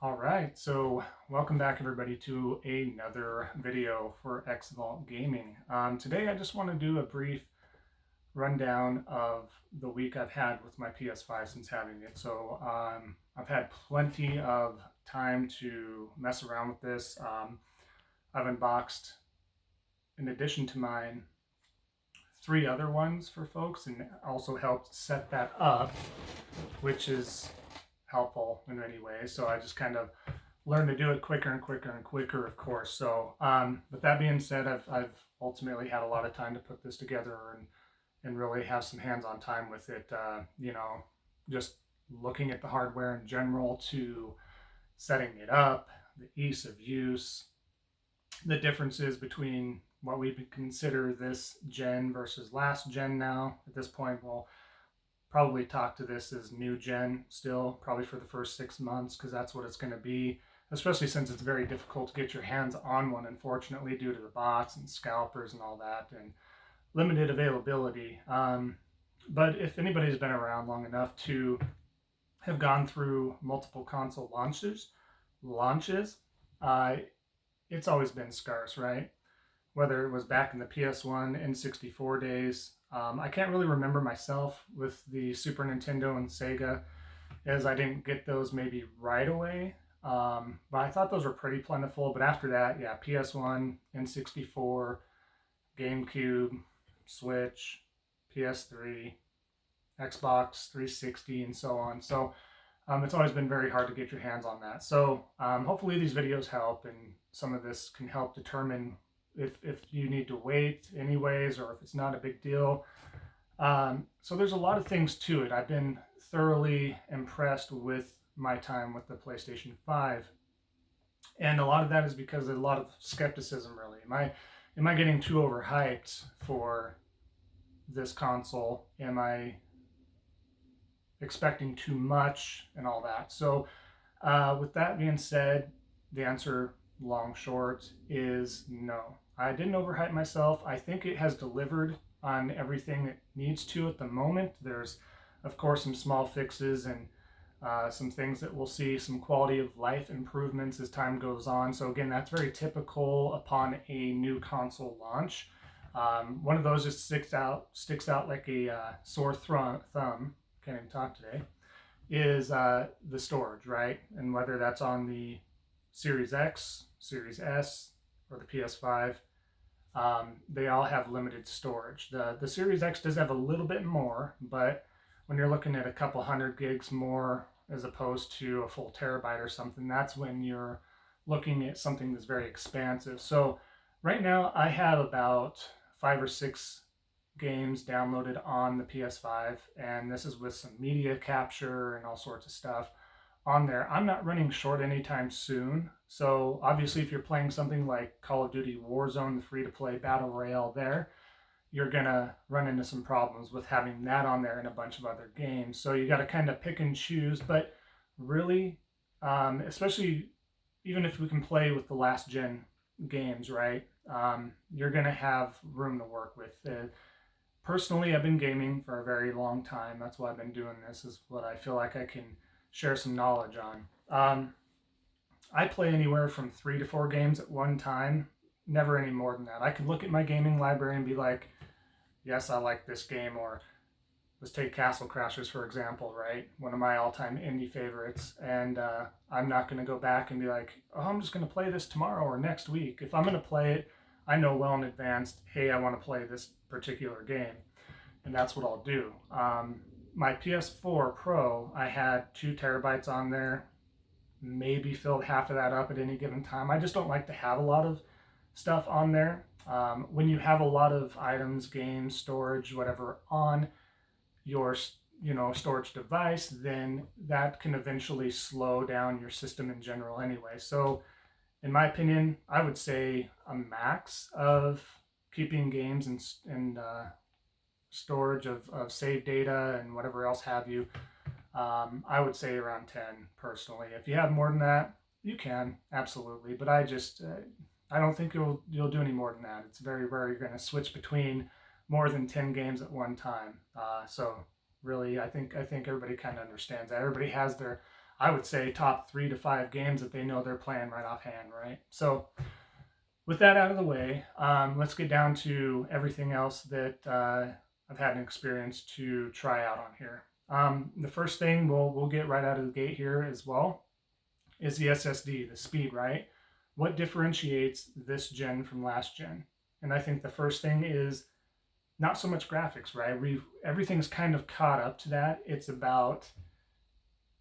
All right, so welcome back everybody to another video for XVault Gaming. Today I just want to do a brief rundown of the week I've had with my PS5 since having it. I've had plenty of time to mess around with this. I've unboxed, in addition to mine, three other ones for folks and also helped set that up, which is helpful in many ways. So I just kind of learn to do it quicker and quicker and quicker, of course. But that being said, I've ultimately had a lot of time to put this together and really have some hands-on time with it. Just looking at the hardware in general to setting it up, the ease of use, the differences between what we consider this gen versus last gen now. At this point, we'll probably talk to this as new gen still, probably for the first 6 months, because that's what it's going to be, especially since it's very difficult to get your hands on one, unfortunately, due to the box and scalpers and all that, and limited availability. But if anybody's been around long enough to have gone through multiple console launches, uh, it's always been scarce, right? Whether it was back in the PS1 N64 days. I can't really remember myself with the Super Nintendo and Sega, as I didn't get those maybe right away. But I thought those were pretty plentiful. But after that, yeah, PS1, N64, GameCube, Switch, PS3, Xbox 360, and so on. It's always been very hard to get your hands on that. Hopefully these videos help, and some of this can help determine if you need to wait anyways, or if it's not a big deal. So there's a lot of things to it. I've been thoroughly impressed with my time with the PlayStation 5. And a lot of that is because of a lot of skepticism, really. Am I getting too overhyped for this console? Am I expecting too much and all that? With that being said, the answer, long short, is no. I didn't overhype myself. I think it has delivered on everything it needs to at the moment. There's, of course, some small fixes and some things that we'll see, some quality of life improvements as time goes on. So again, that's very typical upon a new console launch. One of those just sticks out like a sore thumb. Can't even talk today. Is the storage, right? And whether that's on the Series X, Series S, or the PS5, they all have limited storage. The Series X does have a little bit more, but when you're looking at a couple hundred gigs more as opposed to a full terabyte or something, that's when you're looking at something that's very expansive. So right now I have about 5 or 6 games downloaded on the PS5, and this is with some media capture and all sorts of stuff on there. I'm not running short anytime soon. So obviously if you're playing something like Call of Duty Warzone, the free-to-play battle royale there, you're gonna run into some problems with having that on there and a bunch of other games. So you got to kind of pick and choose. But really, especially even if we can play with the last gen games, right? You're gonna have room to work with. Personally, I've been gaming for a very long time. That's why I've been doing this. Is what I feel like I can share some knowledge on. I play anywhere from 3 to 4 games at one time. Never any more than that. I could look at my gaming library and be like, yes, I like this game. Or let's take Castle Crashers, for example, right? One of my all-time indie favorites. And I'm not going to go back and be like, oh, I'm just going to play this tomorrow or next week. If I'm going to play it, I know well in advance, hey, I want to play this particular game. And that's what I'll do. My PS4 Pro, I had 2 terabytes on there, maybe filled half of that up at any given time. I just don't like to have a lot of stuff on there. When you have a lot of items, games, storage, whatever on your storage device, then that can eventually slow down your system in general anyway. So in my opinion, I would say a max of keeping games and storage of save data and whatever else have you. I would say around 10 personally. If you have more than that, you can absolutely, but I don't think you'll do any more than that. It's very rare you're going to switch between more than 10 games at one time. So really, I think everybody kind of understands that. Everybody has their I would say top 3 to 5 games that they know they're playing right offhand, right? So with that out of the way, let's get down to everything else that I've had an experience to try out on here. The first thing we'll get right out of the gate here as well is the SSD, the speed, right? What differentiates this gen from last gen? And I think the first thing is not so much graphics, right? Everything's kind of caught up to that. It's about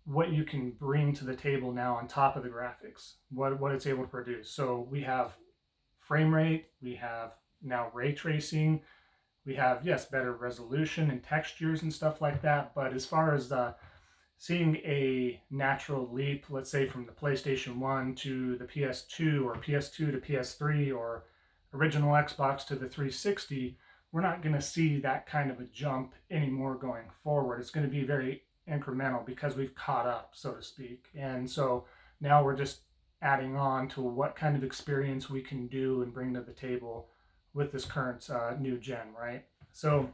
what you can bring to the table now on top of the graphics, what it's able to produce. So we have frame rate, we have now ray tracing, we have, yes, better resolution and textures and stuff like that. But as far as seeing a natural leap, let's say from the PlayStation 1 to the PS2 or PS2 to PS3 or original Xbox to the 360, we're not going to see that kind of a jump anymore going forward. It's going to be very incremental because we've caught up, so to speak. And so now we're just adding on to what kind of experience we can do and bring to the table with this current new gen, right? So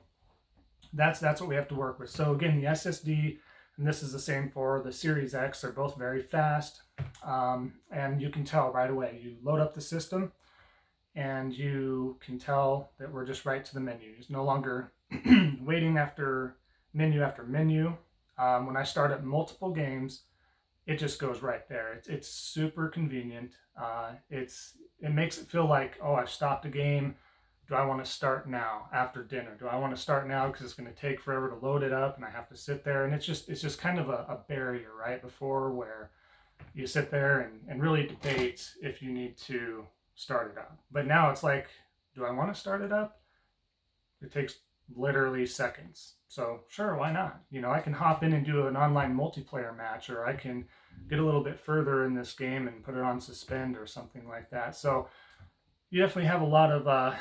that's what we have to work with. So again, the SSD, and this is the same for the Series X, they're both very fast. And you can tell right away. You load up the system and you can tell that we're just right to the menu. It's no longer waiting after menu after menu. When I start up multiple games, it just goes right there. It's super convenient. It makes it feel like, oh, I've stopped a game. Do I want to start now after dinner? Do I want to start now because it's going to take forever to load it up and I have to sit there? And it's just kind of a barrier, right? Before, where you sit there and really debate if you need to start it up. But now it's like, do I want to start it up? It takes literally seconds. So sure, why not? I can hop in and do an online multiplayer match, or I can get a little bit further in this game and put it on suspend or something like that. So you definitely have a lot of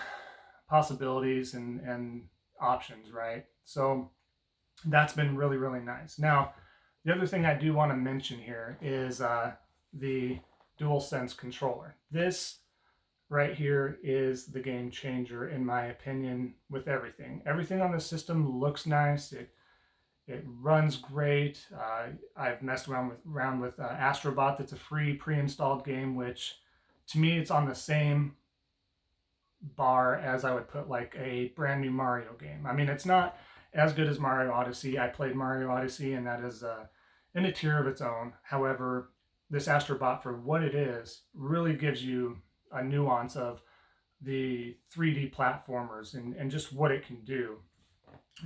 possibilities and options, right? So that's been really, really nice. Now, the other thing I do want to mention here is the DualSense controller. This right here is the game changer, in my opinion, with everything. Everything on the system looks nice. It runs great. I've messed around with Astrobot. That's a free pre-installed game, which to me, it's on the same bar as I would put like a brand new Mario game. I mean, it's not as good as Mario Odyssey. I played Mario Odyssey, and that is in a tier of its own. However, this Astrobot, for what it is, really gives you a nuance of the 3D platformers and just what it can do.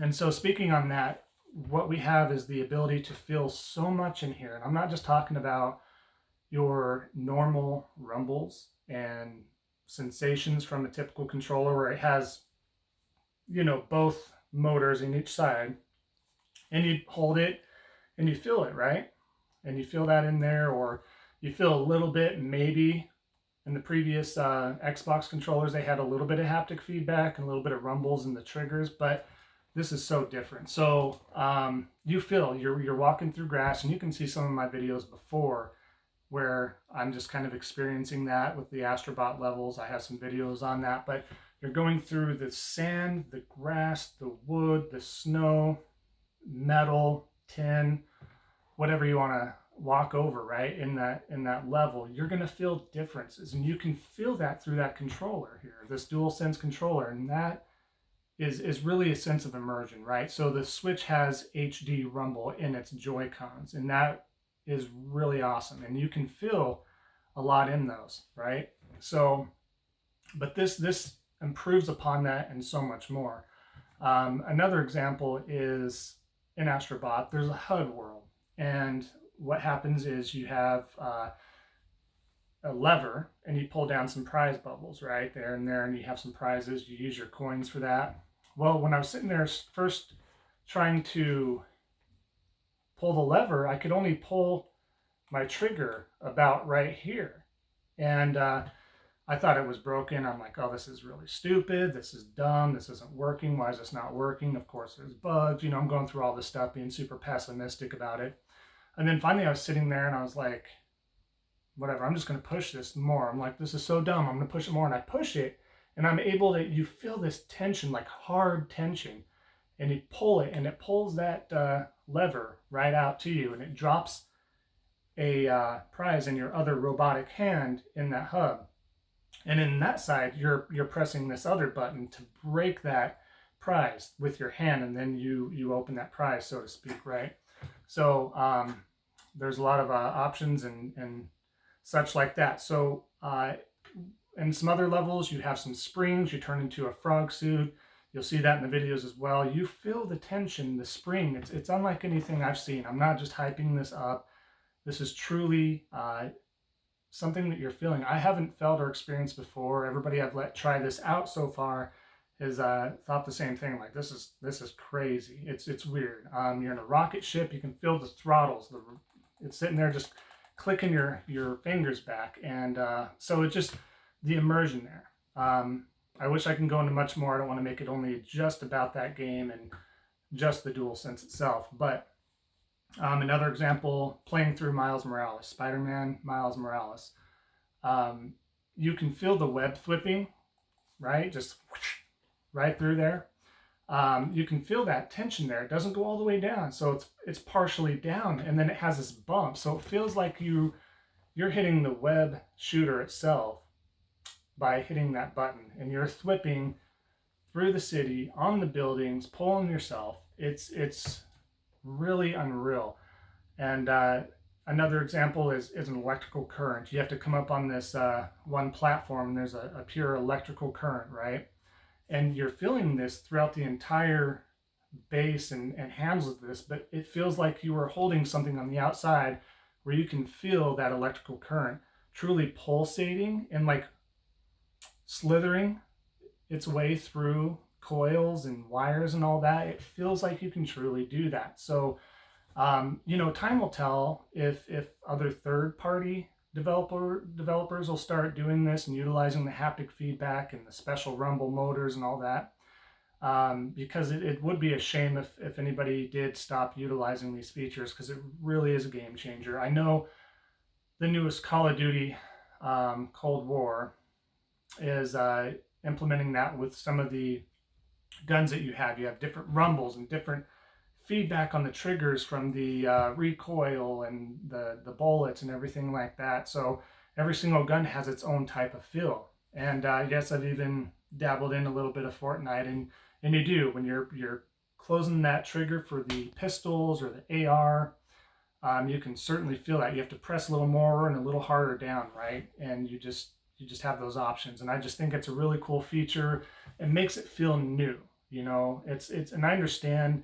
And so speaking on that, what we have is the ability to feel so much in here. And I'm not just talking about your normal rumbles and sensations from a typical controller where it has, both motors in each side, and you hold it and you feel it, right? And you feel that in there, or you feel a little bit maybe. In the previous Xbox controllers, they had a little bit of haptic feedback and a little bit of rumbles in the triggers, but this is so different. So you feel you're walking through grass, and you can see some of my videos before where I'm just kind of experiencing that with the Astrobot levels. I have some videos on that, but you're going through the sand, the grass, the wood, the snow, metal, tin, whatever you want to walk over, right? In that level, you're going to feel differences, and you can feel that through that controller here, this DualSense controller, and that is really a sense of immersion, right? So the Switch has HD rumble in its Joy-Cons, and that is really awesome, and you can feel a lot in those, right? So, but this improves upon that and so much more. Another example is in Astrobot, there's a HUD world, and what happens is you have a lever and you pull down some prize bubbles right there and there, and you have some prizes. You use your coins for that. Well, when I was sitting there first trying to pull the lever, I could only pull my trigger about right here. And I thought it was broken. I'm like, oh, this is really stupid. This is dumb. This isn't working. Why is this not working? Of course, there's bugs. I'm going through all this stuff, being super pessimistic about it. And then finally I was sitting there and I was like, whatever, I'm just going to push this more. I'm like, this is so dumb. I'm going to push it more. And I push it, and I'm able to, you feel this tension, like hard tension, and you pull it, and it pulls that lever right out to you, and it drops a prize in your other robotic hand in that hub. And in that side, you're pressing this other button to break that prize with your hand, and then you open that prize, so to speak, right? So there's a lot of options and such like that. So in some other levels, you have some springs. You turn into a frog suit. You'll see that in the videos as well. You feel the tension, the spring. It's unlike anything I've seen. I'm not just hyping this up. This is truly something that you're feeling. I haven't felt or experienced before. Everybody I've let try this out so far has thought the same thing. Like, this is crazy. It's weird. You're in a rocket ship. You can feel the throttles. It's sitting there just clicking your fingers back, and so it just the immersion there. I wish I can go into much more. I don't want to make it only just about that game and just the DualSense itself. But another example, playing through Miles Morales, Spider-Man Miles Morales. You can feel the web flipping, right? Just right through there. You can feel that tension there. It doesn't go all the way down, so it's partially down, and then it has this bump. So it feels like you're hitting the web shooter itself by hitting that button, and you're thwipping through the city, on the buildings, pulling yourself. It's really unreal. And another example is an electrical current. You have to come up on this one platform, and there's a pure electrical current, right? And you're feeling this throughout the entire base and handles of this, but it feels like you are holding something on the outside where you can feel that electrical current truly pulsating and like slithering its way through coils and wires and all that. It feels like you can truly do that. So, time will tell if other third-party developers will start doing this and utilizing the haptic feedback and the special rumble motors and all that. Because it would be a shame if anybody did stop utilizing these features, because it really is a game changer. I know the newest Call of Duty Cold War is implementing that with some of the guns that you have. You have different rumbles and different feedback on the triggers from the recoil and the bullets and everything like that. So every single gun has its own type of feel. And yes, I've even dabbled in a little bit of Fortnite, and you do when you're closing that trigger for the pistols or the AR. You can certainly feel that. You have to press a little more and a little harder down, right? And you just have those options. And I just think it's a really cool feature. It makes it feel new. It's and I understand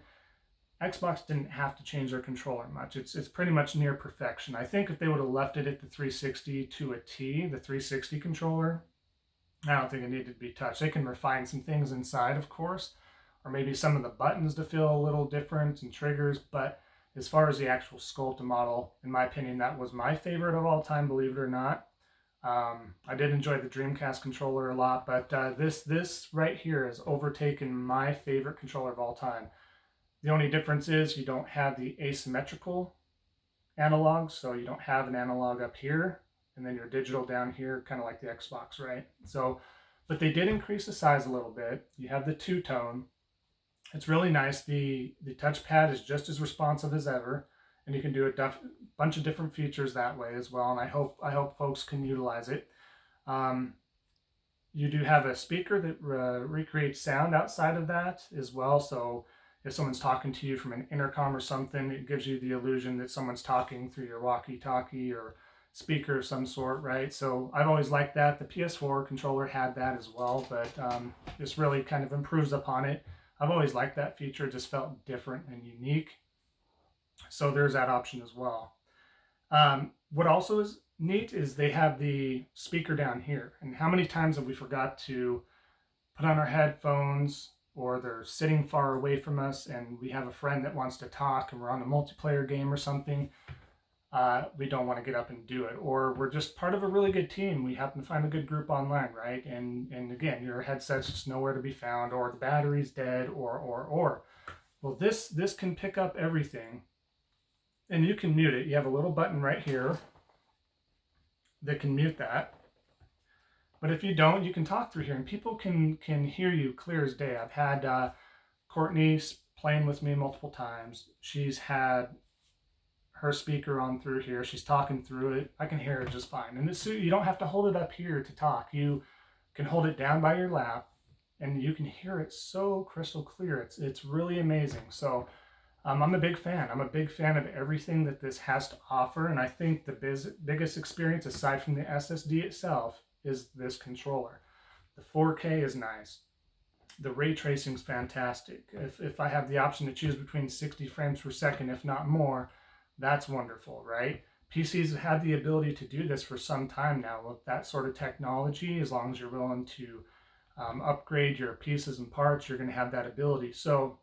Xbox didn't have to change their controller much. It's pretty much near perfection. I think if they would have left it at the 360 to a T, the 360 controller, I don't think it needed to be touched. They can refine some things inside, of course, or maybe some of the buttons to feel a little different and triggers. But as far as the actual sculpt model, in my opinion, that was my favorite of all time, believe it or not. I did enjoy the Dreamcast controller a lot, but this right here has overtaken my favorite controller of all time. The only difference is you don't have the asymmetrical analog, so you don't have an analog up here, and then your digital down here, kind of like the Xbox, right? So, but they did increase the size a little bit. You have the two-tone. It's really nice. The touchpad is just as responsive as ever, and you can do a bunch of different features that way as well. And I hope folks can utilize it. You do have a speaker that recreates sound outside of that as well. So if someone's talking to you from an intercom or something, it gives you the illusion that someone's talking through your walkie-talkie or speaker of some sort, right? So I've always liked that. The PS4 controller had that as well, but this really kind of improves upon it. I've always liked that feature. It just felt different and unique. So there's that option as well. What also is neat is they have the speaker down here. And how many times have we forgot to put on our headphones, or they're sitting far away from us and we have a friend that wants to talk and we're on a multiplayer game or something. We don't want to get up and do it, or we're just part of a really good team. We happen to find a good group online, right? And again, your headset's just nowhere to be found, or the battery's dead, or. Well, this can pick up everything, and you can mute it. You have a little button right here that can mute that. But if you don't, you can talk through here, and people can hear you clear as day. I've had Courtney playing with me multiple times. She's had her speaker on through here. She's talking through it. I can hear her just fine. And this, you don't have to hold it up here to talk. You can hold it down by your lap, and you can hear it so crystal clear. It's really amazing. So I'm a big fan. I'm a big fan of everything that this has to offer, and I think the biggest experience aside from the SSD itself is this controller. The 4K is nice. The ray tracing is fantastic. If I have the option to choose between 60 frames per second, if not more, that's wonderful, right? PCs have had the ability to do this for some time now with that sort of technology. As long as you're willing to upgrade your pieces and parts, you're going to have that ability. So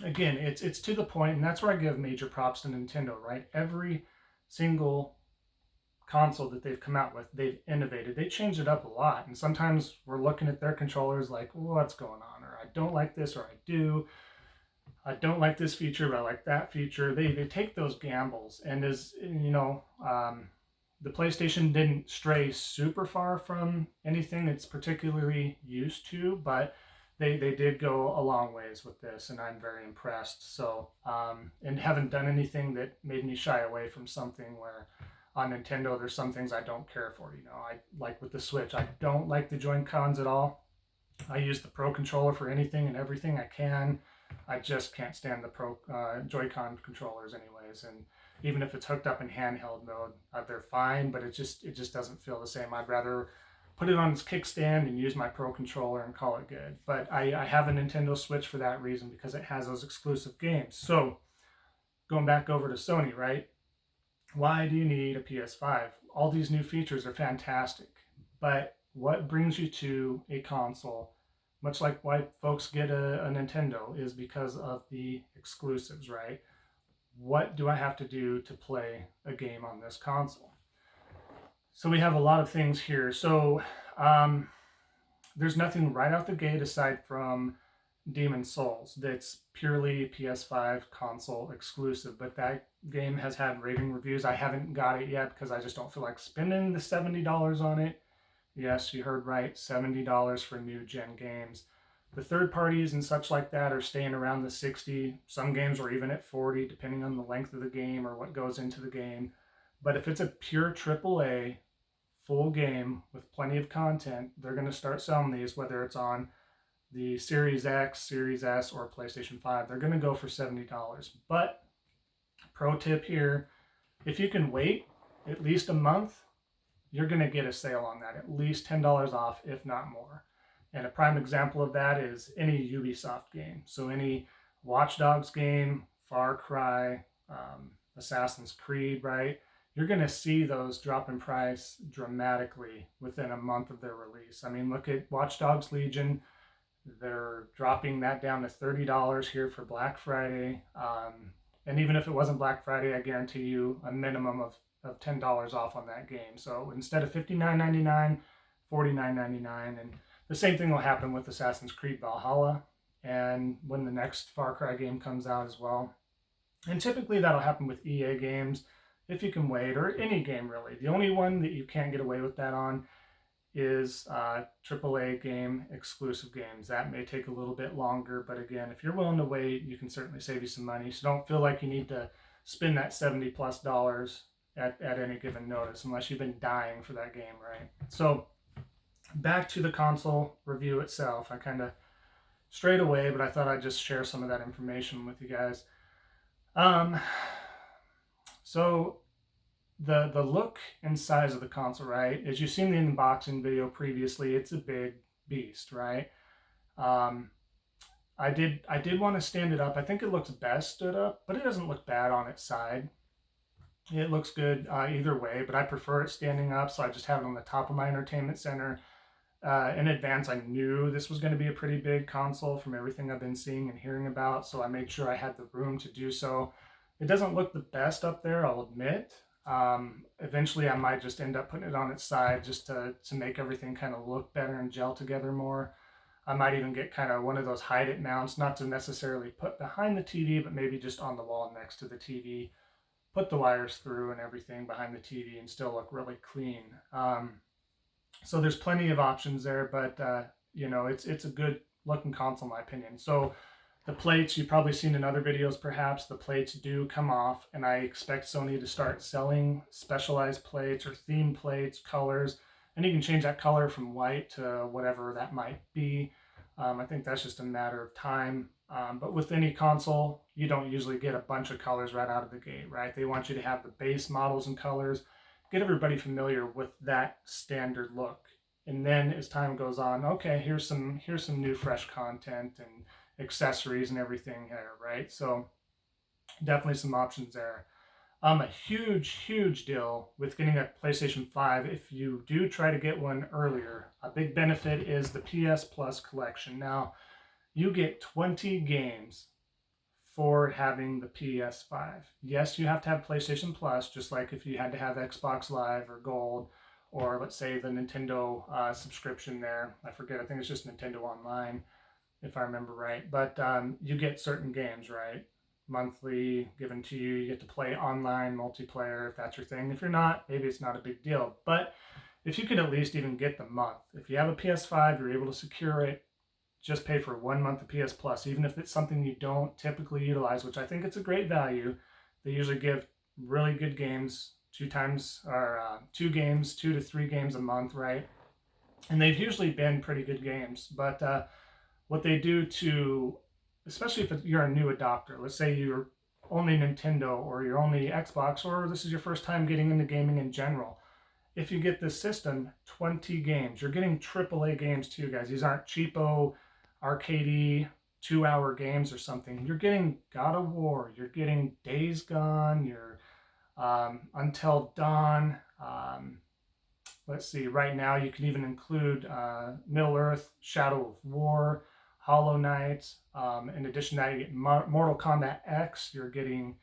again, it's to the point, and that's where I give major props to Nintendo, right? Every single console that they've come out with, they've innovated. They changed it up a lot, and sometimes we're looking at their controllers like, what's going on? Or I don't like this, or I do. I don't like this feature, but I like that feature. They take those gambles, and as you know, the PlayStation didn't stray super far from anything it's particularly used to, but they did go a long ways with this, and I'm very impressed. So, and haven't done anything that made me shy away from something where on Nintendo there's some things I don't care for. You know, I like with the Switch, I don't like the Joy-Cons at all. I use the Pro controller for anything and everything I can. I just can't stand the Pro Joy-Con controllers, anyways. And even if it's hooked up in handheld mode, they're fine, but it just doesn't feel the same. I'd rather put it on its kickstand and use my Pro controller and call it good. But I have a Nintendo Switch for that reason, because it has those exclusive games. So going back over to Sony, right? Why do you need a PS5? All these new features are fantastic, but what brings you to a console, much like why folks get a Nintendo, is because of the exclusives, right? What do I have to do to play a game on this console? So we have a lot of things here. So there's nothing right out the gate aside from Demon's Souls that's purely PS5 console exclusive, but that game has had raving reviews. I haven't got it yet because I just don't feel like spending the $70 on it. Yes, you heard right, $70 for new gen games. The third parties and such like that are staying around the 60. Some games are even at 40, depending on the length of the game or what goes into the game. But if it's a pure AAA full game with plenty of content, they're going to start selling these, whether it's on the Series X, Series S, or PlayStation 5. They're going to go for $70. But pro tip here, if you can wait at least a month, you're going to get a sale on that, at least $10 off, if not more. And a prime example of that is any Ubisoft game. So any Watch Dogs game, Far Cry, Assassin's Creed, right? You're going to see those drop in price dramatically within a month of their release. I mean, look at Watch Dogs Legion. They're dropping that down to $30 here for Black Friday. And even if it wasn't Black Friday, I guarantee you a minimum of $10 off on that game. So instead of $59.99, $49.99. And the same thing will happen with Assassin's Creed Valhalla and when the next Far Cry game comes out as well. And typically that'll happen with EA games if you can wait, or any game really. The only one that you can't get away with that on is AAA game exclusive games. That may take a little bit longer, but again, if you're willing to wait, you can certainly save you some money. So don't feel like you need to spend that $70+ at any given notice, unless you've been dying for that game, right? So back to the console review itself. I kind of strayed away, but I thought I'd just share some of that information with you guys. So the look and size of the console, right? As you've seen the unboxing video previously, it's a big beast, right? I did want to stand it up. I think it looks best stood up, but it doesn't look bad on its side. It looks good either way, but I prefer it standing up, so I just have it on the top of my entertainment center. In advance, I knew this was going to be a pretty big console from everything I've been seeing and hearing about, so I made sure I had the room to do so. It doesn't look the best up there, I'll admit. Eventually, I might just end up putting it on its side just to make everything kind of look better and gel together more. I might even get kind of one of those hide-it mounts, not to necessarily put behind the TV, but maybe just on the wall next to the TV. Put the wires through and everything behind the TV and still look really clean. So there's plenty of options there, but you know, it's a good looking console in my opinion. So The plates, you've probably seen in other videos perhaps, the plates do come off, and I expect Sony to start selling specialized plates or theme plates, colors, and you can change that color from white to whatever that might be. I think that's just a matter of time. But with any console, you don't usually get a bunch of colors right out of the gate, right? They want you to have the base models and colors, get everybody familiar with that standard look. And then as time goes on, okay, here's some new fresh content and accessories and everything here, right? So definitely some options there. A huge deal with getting a PlayStation 5 if you do try to get one earlier. A big benefit is the PS Plus collection. Now, you get 20 games for having the PS5. Yes, you have to have PlayStation Plus, just like if you had to have Xbox Live or Gold, or let's say the Nintendo subscription there. I forget, I think it's just Nintendo Online, if I remember right. But you get certain games, right? Monthly given to you. You get to play online multiplayer if that's your thing. If you're not, maybe it's not a big deal. But if you could at least even get the month, if you have a PS5, you're able to secure it. Just pay for 1 month of PS Plus, even if it's something you don't typically utilize, which I think it's a great value. They usually give really good games 2 times or 2 games, 2 to 3 games a month, right? And they've usually been pretty good games. But what they do to, especially if you're a new adopter, let's say you're only Nintendo or you're only Xbox, or this is your first time getting into gaming in general. If you get this system, 20 games, you're getting AAA games too, guys. These aren't cheapo, arcadey, 2-hour games or something. You're getting God of War, you're getting Days Gone, you're Until Dawn. Let's see, right now you can even include Middle Earth, Shadow of War, Hollow Knight. In addition to that, you get Mortal Kombat X. You're getting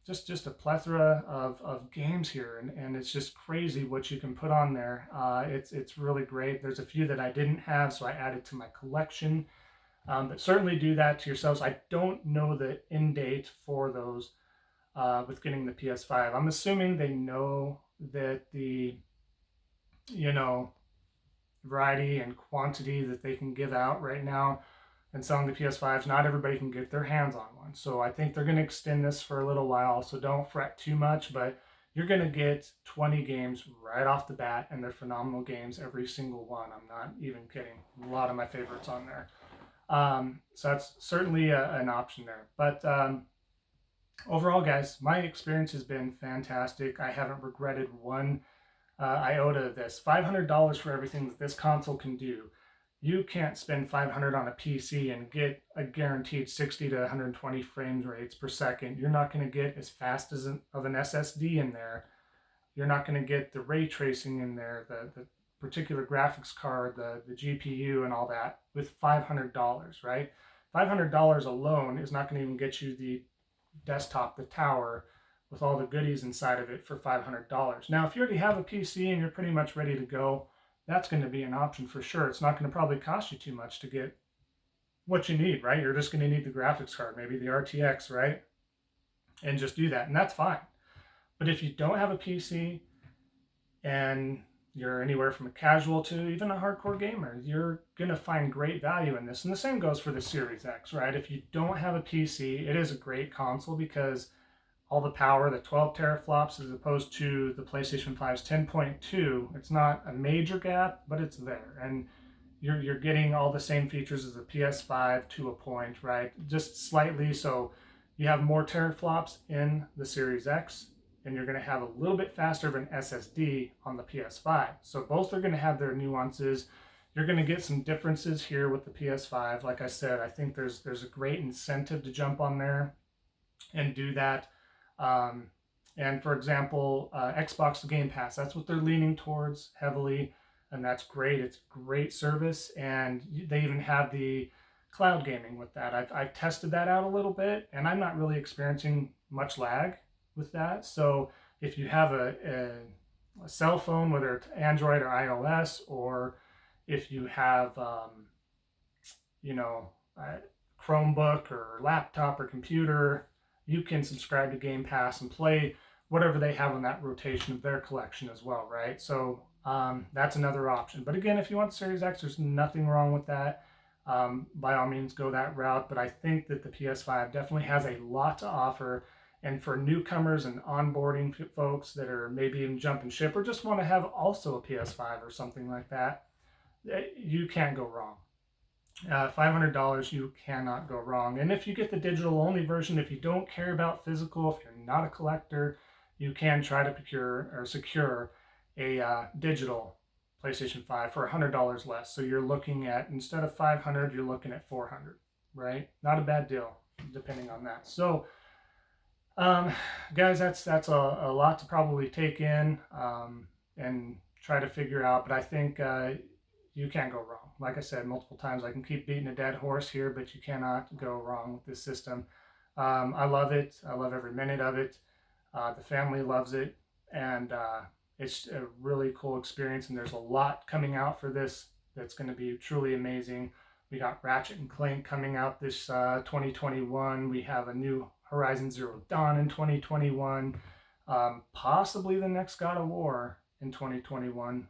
just a plethora of games here, and it's just crazy what you can put on there. It's really great. There's a few that I didn't have, so I added to my collection. But certainly do that to yourselves. I don't know the end date for those with getting the PS5. I'm assuming they know that the variety and quantity that they can give out right now and selling the PS5s, not everybody can get their hands on one. So I think they're going to extend this for a little while. So don't fret too much, but you're going to get 20 games right off the bat, and they're phenomenal games, every single one. I'm not even kidding. A lot of my favorites on there. So that's certainly an option there. But overall, guys, my experience has been fantastic. I haven't regretted one iota of this. $500 for everything that this console can do. You can't spend $500 on a PC and get a guaranteed 60 to 120 frames rates per second. You're not going to get as fast as of an SSD in there. You're not going to get the ray tracing in there, the particular graphics card, the GPU and all that with $500, right? $500 alone is not going to even get you the desktop, the tower, with all the goodies inside of it for $500. Now, if you already have a PC and you're pretty much ready to go, that's going to be an option for sure. It's not going to probably cost you too much to get what you need, right? You're just going to need the graphics card, maybe the RTX, right? And just do that, and that's fine. But if you don't have a PC and you're anywhere from a casual to even a hardcore gamer, you're going to find great value in this. And the same goes for the Series X, right? If you don't have a PC, it is a great console because all the power, the 12 teraflops, as opposed to the PlayStation 5's 10.2. It's not a major gap, but it's there. And you're getting all the same features as the PS5 to a point, right? Just slightly. So you have more teraflops in the Series X, and you're going to have a little bit faster of an SSD on the PS5. So both are going to have their nuances. You're going to get some differences here with the PS5. Like I said, I think there's a great incentive to jump on there and do that. And for example, Xbox Game Pass, that's what they're leaning towards heavily, and that's great. It's a great service, and they even have the cloud gaming with that. I've tested that out a little bit, and I'm not really experiencing much lag with that. So if you have a cell phone, whether it's Android or iOS, or if you have, a Chromebook or laptop or computer, you can subscribe to Game Pass and play whatever they have on that rotation of their collection as well, right? So that's another option. But again, if you want Series X, there's nothing wrong with that. by all means go that route. But I think that the PS5 definitely has a lot to offer. And for newcomers and onboarding folks that are maybe even jumping ship or just want to have also a PS5 or something like that, you can't go wrong. $500, you cannot go wrong. And if you get the digital only version, if you don't care about physical, if you're not a collector, you can try to procure or secure a digital PlayStation 5 for $100 less. So you're looking at, instead of 500, you're looking at 400, right? Not a bad deal, depending on that. So, guys, that's a lot to probably take in and try to figure out. But I think you can't go wrong. Like I said multiple times, I can keep beating a dead horse here, but you cannot go wrong with this system. I love it. I love every minute of it. The family loves it, and it's a really cool experience. And there's a lot coming out for this that's going to be truly amazing. We got Ratchet and Clank coming out this 2021. We have a new Horizon Zero Dawn in 2021. Possibly the next God of War in 2021.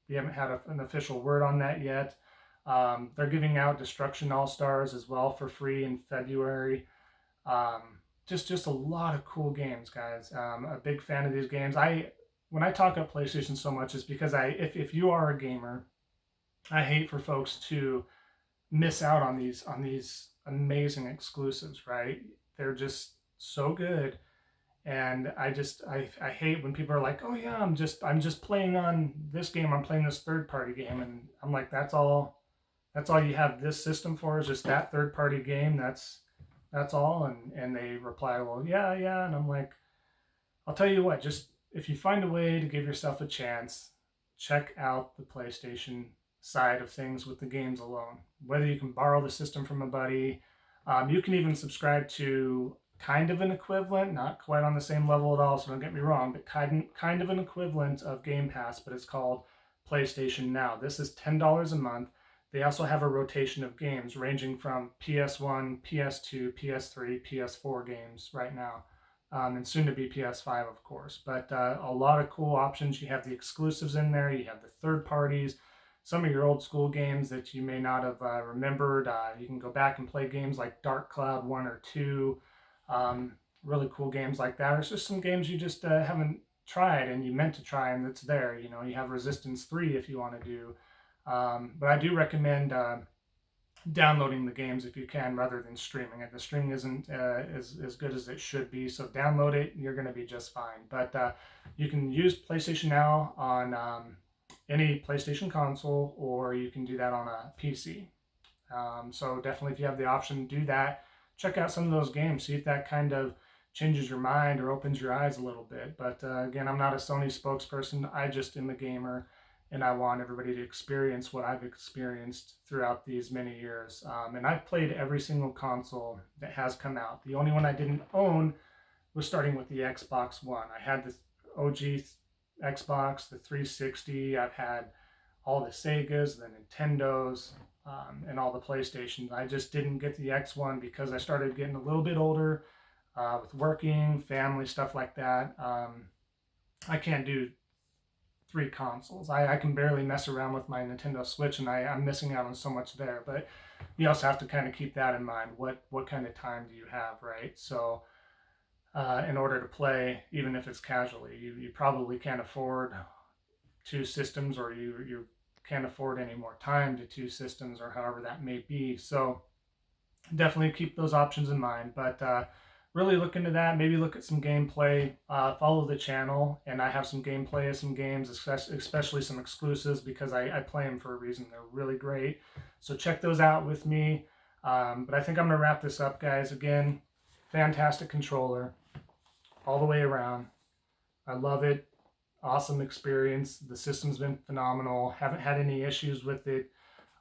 We haven't had an official word on that yet. They're giving out Destruction All-Stars as well for free in February. Just a lot of cool games, guys. A big fan of these games. When I talk about PlayStation so much, is because if you are a gamer, I hate for folks to miss out on these amazing exclusives, right? They're just so good. And I hate when people are like, oh yeah, I'm just playing on this game, I'm playing this third party game, and I'm like, that's all you have this system for, is just that third party game. That's all. And they reply, well, yeah, and I'm like, I'll tell you what, just if you find a way to give yourself a chance, check out the PlayStation side of things with the games alone. Whether you can borrow the system from a buddy, you can even subscribe to kind of an equivalent, not quite on the same level at all, so don't get me wrong, but kind of an equivalent of Game Pass, but it's called PlayStation Now. This is $10 a month. They also have a rotation of games ranging from PS1, PS2, PS3, PS4 games right now, and soon to be PS5, of course. But a lot of cool options. You have the exclusives in there, you have the third parties, some of your old school games that you may not have remembered. You can go back and play games like Dark Cloud 1 or 2, really cool games like that. Or it's just some games you just haven't tried and you meant to try, and it's there. You know, you have Resistance 3 if you want to do. But I do recommend downloading the games if you can, rather than streaming it. The streaming isn't as good as it should be, so download it, you're going to be just fine. But you can use PlayStation Now on any PlayStation console, or you can do that on a PC. So definitely, if you have the option, do that. Check out some of those games, see if that kind of changes your mind or opens your eyes a little bit. But again, I'm not a Sony spokesperson. I just am a gamer, and I want everybody to experience what I've experienced throughout these many years. And I've played every single console that has come out. The only one I didn't own was starting with the Xbox One. I had the OG Xbox, the 360. I've had all the Segas, the Nintendos, and all the PlayStations. I just didn't get the X1 because I started getting a little bit older with working, family, stuff like that. I can't do 3 consoles. I can barely mess around with my Nintendo Switch, and I'm missing out on so much there. But you also have to kind of keep that in mind. What kind of time do you have, right? So in order to play, even if it's casually, you probably can't afford 2 systems, or you can't afford any more time to 2 systems, or however that may be. So definitely keep those options in mind. But really look into that. Maybe look at some gameplay. Follow the channel, and I have some gameplay of some games, especially some exclusives, because I play them for a reason. They're really great. So check those out with me. But I think I'm going to wrap this up, guys. Again, fantastic controller all the way around. I love it. Awesome experience. The system's been phenomenal. Haven't had any issues with it.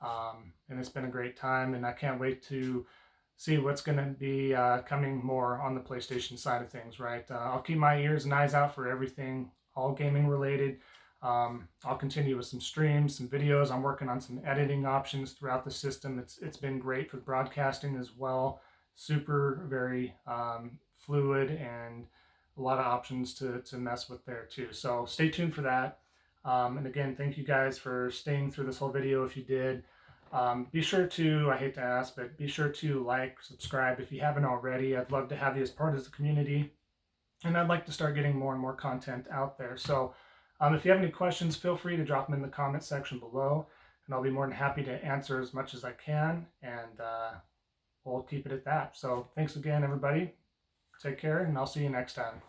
And it's been a great time, and I can't wait to see what's going to be coming more on the PlayStation side of things, right? I'll keep my ears and eyes out for everything, all gaming related. I'll continue with some streams, some videos. I'm working on some editing options throughout the system. It's been great for broadcasting as well. Super, very fluid, and a lot of options to mess with there too. So stay tuned for that. And again, thank you guys for staying through this whole video if you did. Be sure to, I hate to ask, but be sure to like, subscribe if you haven't already. I'd love to have you as part of the community. And I'd like to start getting more and more content out there. So if you have any questions, feel free to drop them in the comment section below. And I'll be more than happy to answer as much as I can. And we'll keep it at that. So thanks again, everybody. Take care, and I'll see you next time.